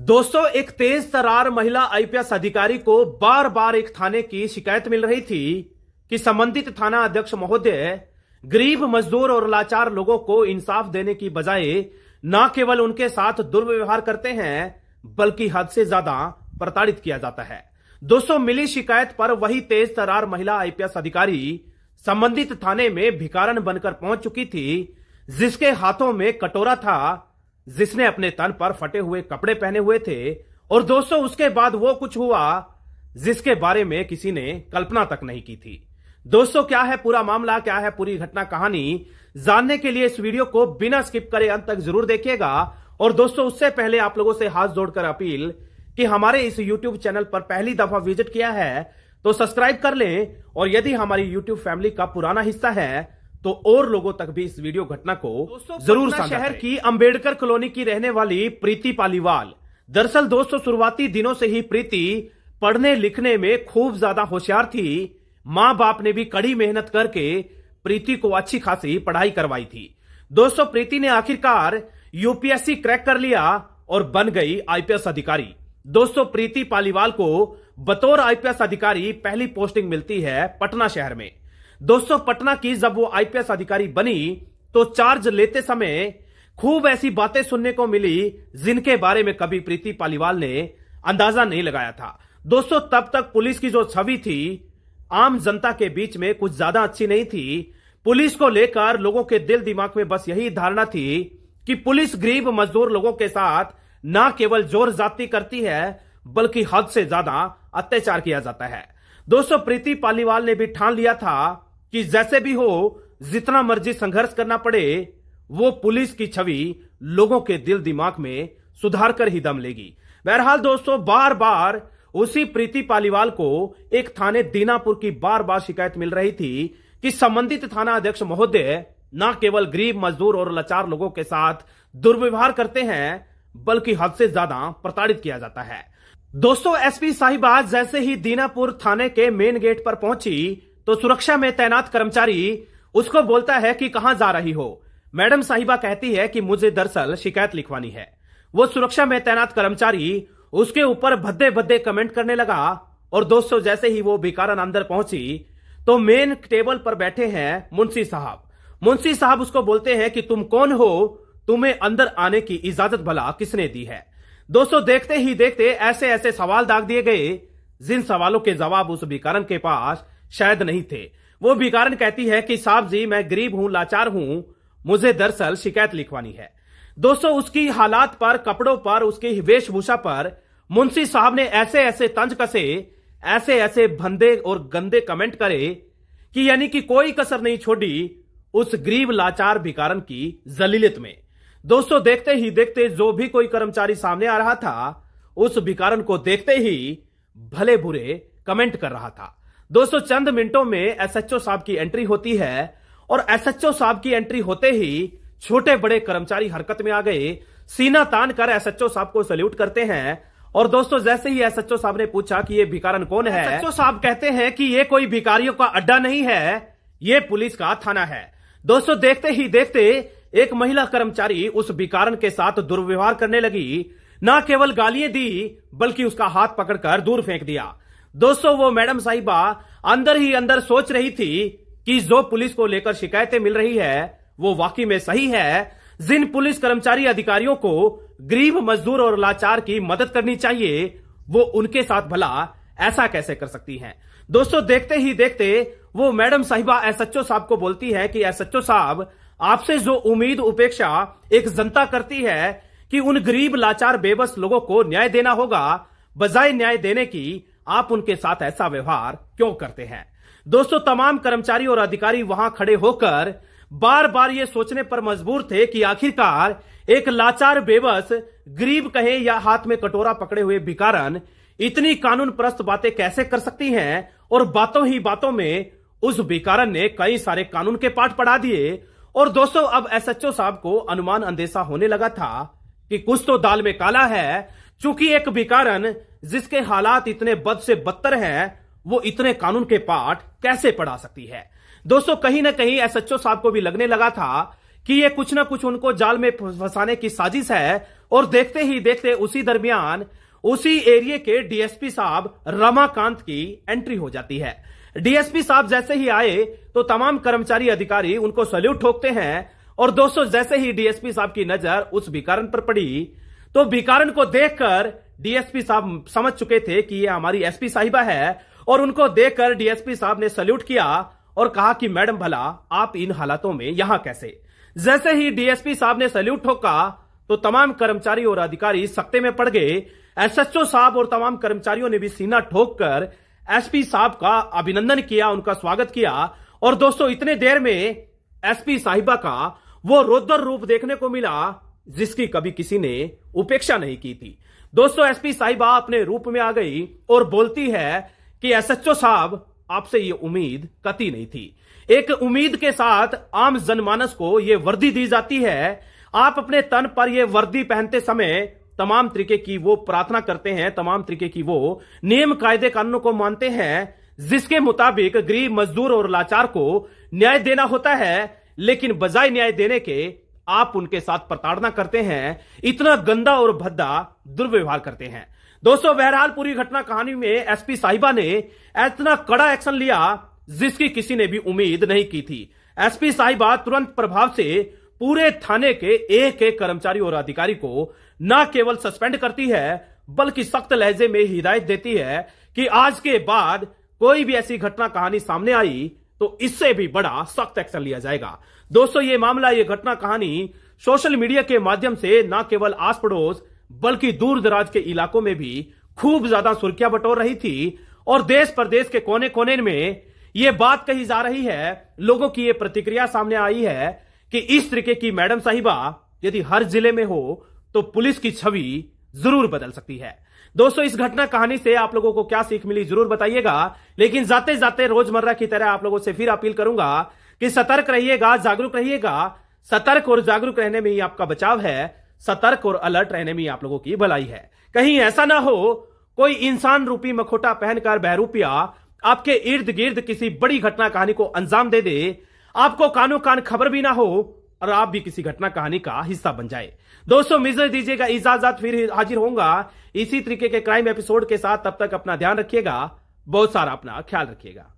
दोस्तों, एक तेज तर्रार महिला आईपीएस अधिकारी को बार बार एक थाने की शिकायत मिल रही थी कि संबंधित थाना अध्यक्ष महोदय गरीब मजदूर और लाचार लोगों को इंसाफ देने की बजाय न केवल उनके साथ दुर्व्यवहार करते हैं बल्कि हद से ज्यादा प्रताड़ित किया जाता है। दोस्तों, मिली शिकायत पर वही तेज तर्रार महिला आईपीएस अधिकारी संबंधित थाने में भिखारन बनकर पहुंच चुकी थी, जिसके हाथों में कटोरा था, जिसने अपने तन पर फटे हुए कपड़े पहने हुए थे। और दोस्तों, उसके बाद वो कुछ हुआ जिसके बारे में किसी ने कल्पना तक नहीं की थी। दोस्तों, क्या है पूरा मामला, क्या है पूरी घटना कहानी, जानने के लिए इस वीडियो को बिना स्किप करे अंत तक जरूर देखिएगा। और दोस्तों, उससे पहले आप लोगों से हाथ जोड़कर अपील कि हमारे इस YouTube चैनल पर पहली दफा विजिट किया है तो सब्सक्राइब कर लें, और यदि हमारी YouTube फैमिली का पुराना हिस्सा है तो और लोगों तक भी इस वीडियो घटना को जरूर साझा करें। शहर की अंबेडकर कॉलोनी की रहने वाली प्रीति पालीवाल। दरअसल दोस्तों, शुरुआती दिनों से ही प्रीति पढ़ने लिखने में खूब ज्यादा होशियार थी। मां बाप ने भी कड़ी मेहनत करके प्रीति को अच्छी खासी पढ़ाई करवाई थी। दोस्तों, प्रीति ने आखिरकार यूपीएससी क्रैक कर लिया और बन गई आईपीएस अधिकारी। दोस्तों, प्रीति पालीवाल को बतौर आईपीएस अधिकारी पहली पोस्टिंग मिलती है पटना शहर में। दोस्तों, पटना की जब वो आईपीएस अधिकारी बनी तो चार्ज लेते समय खूब ऐसी बातें सुनने को मिली जिनके बारे में कभी प्रीति पालीवाल ने अंदाजा नहीं लगाया था। दोस्तों, तब तक पुलिस की जो छवि थी आम जनता के बीच में कुछ ज्यादा अच्छी नहीं थी। पुलिस को लेकर लोगों के दिल दिमाग में बस यही धारणा थी कि पुलिस गरीब मजदूर लोगों के साथ न केवल जोर जाती करती है बल्कि हद से ज्यादा अत्याचार किया जाता है। दोस्तों, प्रीति पालीवाल ने भी ठान लिया था कि जैसे भी हो, जितना मर्जी संघर्ष करना पड़े, वो पुलिस की छवि लोगों के दिल दिमाग में सुधार कर ही दम लेगी। बहरहाल दोस्तों, बार बार उसी प्रीति पालीवाल को एक थाने दीनापुर की बार बार शिकायत मिल रही थी कि संबंधित थाना अध्यक्ष महोदय न केवल गरीब मजदूर और लाचार लोगों के साथ दुर्व्यवहार करते हैं बल्कि हद से ज्यादा प्रताड़ित किया जाता है। दोस्तों, एसपी साहिबा जैसे ही दीनापुर थाने के मेन गेट पर पहुंची तो सुरक्षा में तैनात कर्मचारी उसको बोलता है कि कहां जा रही हो। मैडम साहिबा कहती है कि मुझे दरअसल शिकायत लिखवानी है। वो सुरक्षा में तैनात कर्मचारी उसके ऊपर भद्दे भद्दे कमेंट करने लगा। और दोस्तों, जैसे ही वो भिखारन अंदर पहुंची तो मेन टेबल पर बैठे हैं मुंशी साहब। मुंशी साहब उसको बोलते हैं कि तुम कौन हो, तुम्हें अंदर आने की इजाजत भला किसने दी है। दोस्तों, देखते ही देखते ऐसे ऐसे सवाल दाग दिए गए जिन सवालों के जवाब उस भिखारन के पास शायद नहीं थे। वो भिखारन कहती है कि साहब जी, मैं गरीब हूं, लाचार हूं, मुझे दरअसल शिकायत लिखवानी है। दोस्तों, उसकी हालात पर, कपड़ों पर, उसकी वेशभूषा पर मुंशी साहब ने ऐसे ऐसे तंज कसे, ऐसे ऐसे भंदे और गंदे कमेंट करे कि यानी कि कोई कसर नहीं छोड़ी उस गरीब लाचार भिखारन की जलीलियत में। दोस्तों, देखते ही देखते जो भी कोई कर्मचारी सामने आ रहा था उस भिखारन को देखते ही भले बुरे कमेंट कर रहा था। दोस्तों, चंद मिनटों में एसएचओ साहब की एंट्री होती है और एसएचओ साहब की एंट्री होते ही छोटे बड़े कर्मचारी हरकत में आ गए, सीना तान कर एसएचओ साहब को सैल्यूट करते हैं। और दोस्तों, जैसे ही एसएचओ साहब ने पूछा कि ये भिखारन कौन है, एसएचओ साहब कहते हैं कि ये कोई भिखारियों का अड्डा नहीं है, ये पुलिस का थाना है। दोस्तों, देखते ही देखते एक महिला कर्मचारी उस भिखारन के साथ दुर्व्यवहार करने लगी। न केवल गालियां दी बल्कि उसका हाथ पकड़कर दूर फेंक दिया। दोस्तों, वो मैडम साहिबा अंदर ही अंदर सोच रही थी कि जो पुलिस को लेकर शिकायतें मिल रही है वो वाकई में सही है। जिन पुलिस कर्मचारी अधिकारियों को गरीब मजदूर और लाचार की मदद करनी चाहिए वो उनके साथ भला ऐसा कैसे कर सकती हैं। दोस्तों, देखते ही देखते वो मैडम साहिबा एसएचओ साहब को बोलती है कि एसएचओ साहब, आपसे जो उम्मीद उपेक्षा एक जनता करती है कि उन गरीब लाचार बेबस लोगों को न्याय देना होगा, बजाय न्याय देने की आप उनके साथ ऐसा व्यवहार क्यों करते हैं। दोस्तों, तमाम कर्मचारी और अधिकारी वहां खड़े होकर बार बार ये सोचने पर मजबूर थे कि आखिरकार एक लाचार बेबस, गरीब कहे या हाथ में कटोरा पकड़े हुए भिखारन इतनी कानून परस्त बातें कैसे कर सकती हैं। और बातों ही बातों में उस भिखारन ने कई सारे कानून के पाठ पढ़ा दिए। और दोस्तों, अब एसएचओ साहब को अनुमान अंदेशा होने लगा था कि कुछ तो दाल में काला है, चूंकि एक भिखारन जिसके हालात इतने बद से बदतर हैं वो इतने कानून के पाठ कैसे पढ़ा सकती है। दोस्तों, कहीं ना कहीं एसएचओ साहब को भी लगने लगा था कि ये कुछ ना कुछ उनको जाल में फंसाने की साजिश है। और देखते ही देखते उसी दरमियान उसी एरिया के डीएसपी साहब रमाकांत की एंट्री हो जाती है। डीएसपी साहब जैसे ही आए तो तमाम कर्मचारी अधिकारी उनको सैल्यूट ठोकते हैं। और दोस्तों, जैसे ही डीएसपी साहब की नजर उस भिखारन पर पड़ी तो भिखारन को देखकर डीएसपी साहब समझ चुके थे कि ये हमारी एसपी साहिबा है, और उनको देखकर डीएसपी साहब ने सैल्यूट किया और कहा कि मैडम भला आप इन हालातों में यहां कैसे। जैसे ही डीएसपी साहब ने सैल्यूट ठोका तो तमाम कर्मचारी और अधिकारी सख्ते में पड़ गए। एसएचओ साहब और तमाम कर्मचारियों ने भी सीना ठोककर एसपी साहब का अभिनंदन किया, उनका स्वागत किया। और दोस्तों, इतने देर में एसपी साहिबा का वो रौद्र रूप देखने को मिला जिसकी कभी किसी ने उपेक्षा नहीं की थी। दोस्तों, एसपी साहिबा अपने रूप में आ गई और बोलती है कि एसएचओ साहब, आपसे ये उम्मीद कतई नहीं थी। एक उम्मीद के साथ आम जनमानस को ये वर्दी दी जाती है। आप अपने तन पर ये वर्दी पहनते समय तमाम तरीके की वो प्रार्थना करते हैं, तमाम तरीके की वो नियम कायदे कानूनों को मानते हैं जिसके मुताबिक गरीब मजदूर और लाचार को न्याय देना होता है। लेकिन बजाय न्याय देने के आप उनके साथ प्रताड़ना करते हैं, इतना गंदा और भद्दा दुर्व्यवहार करते हैं। दोस्तों, बहरहाल पूरी घटना कहानी में एसपी साहिबा ने इतना कड़ा एक्शन लिया जिसकी किसी ने भी उम्मीद नहीं की थी। एसपी साहिबा तुरंत प्रभाव से पूरे थाने के एक एक कर्मचारी और अधिकारी को न केवल सस्पेंड करती है बल्कि सख्त लहजे में हिदायत देती है कि आज के बाद कोई भी ऐसी घटना कहानी सामने आई तो इससे भी बड़ा सख्त एक्शन लिया जाएगा। दोस्तों, ये मामला, ये घटना कहानी सोशल मीडिया के माध्यम से न केवल आस पड़ोस बल्कि दूर दराज के इलाकों में भी खूब ज्यादा सुर्खियां बटोर रही थी। और देश प्रदेश के कोने कोने में यह बात कही जा रही है, लोगों की यह प्रतिक्रिया सामने आई है कि इस तरीके की मैडम साहिबा यदि हर जिले में हो तो पुलिस की छवि जरूर बदल सकती है। दोस्तों, इस घटना कहानी से आप लोगों को क्या सीख मिली जरूर बताइएगा। लेकिन जाते जाते रोजमर्रा की तरह आप लोगों से फिर अपील करूंगा कि सतर्क रहिएगा, जागरूक रहिएगा। सतर्क और जागरूक रहने में ही आपका बचाव है, सतर्क और अलर्ट रहने में ही आप लोगों की भलाई है। कहीं ऐसा ना हो कोई इंसान रूपी मखोटा पहनकर बहरूपिया आपके इर्द गिर्द किसी बड़ी घटना कहानी को अंजाम दे दे, आपको कानो कान खबर भी ना हो और आप भी किसी घटना कहानी का हिस्सा बन जाए। दोस्तों, मुझे दीजिएगा इजाजत, फिर हाजिर होऊंगा इसी तरीके के क्राइम एपिसोड के साथ। तब तक अपना ध्यान रखिएगा, बहुत सारा अपना ख्याल रखिएगा।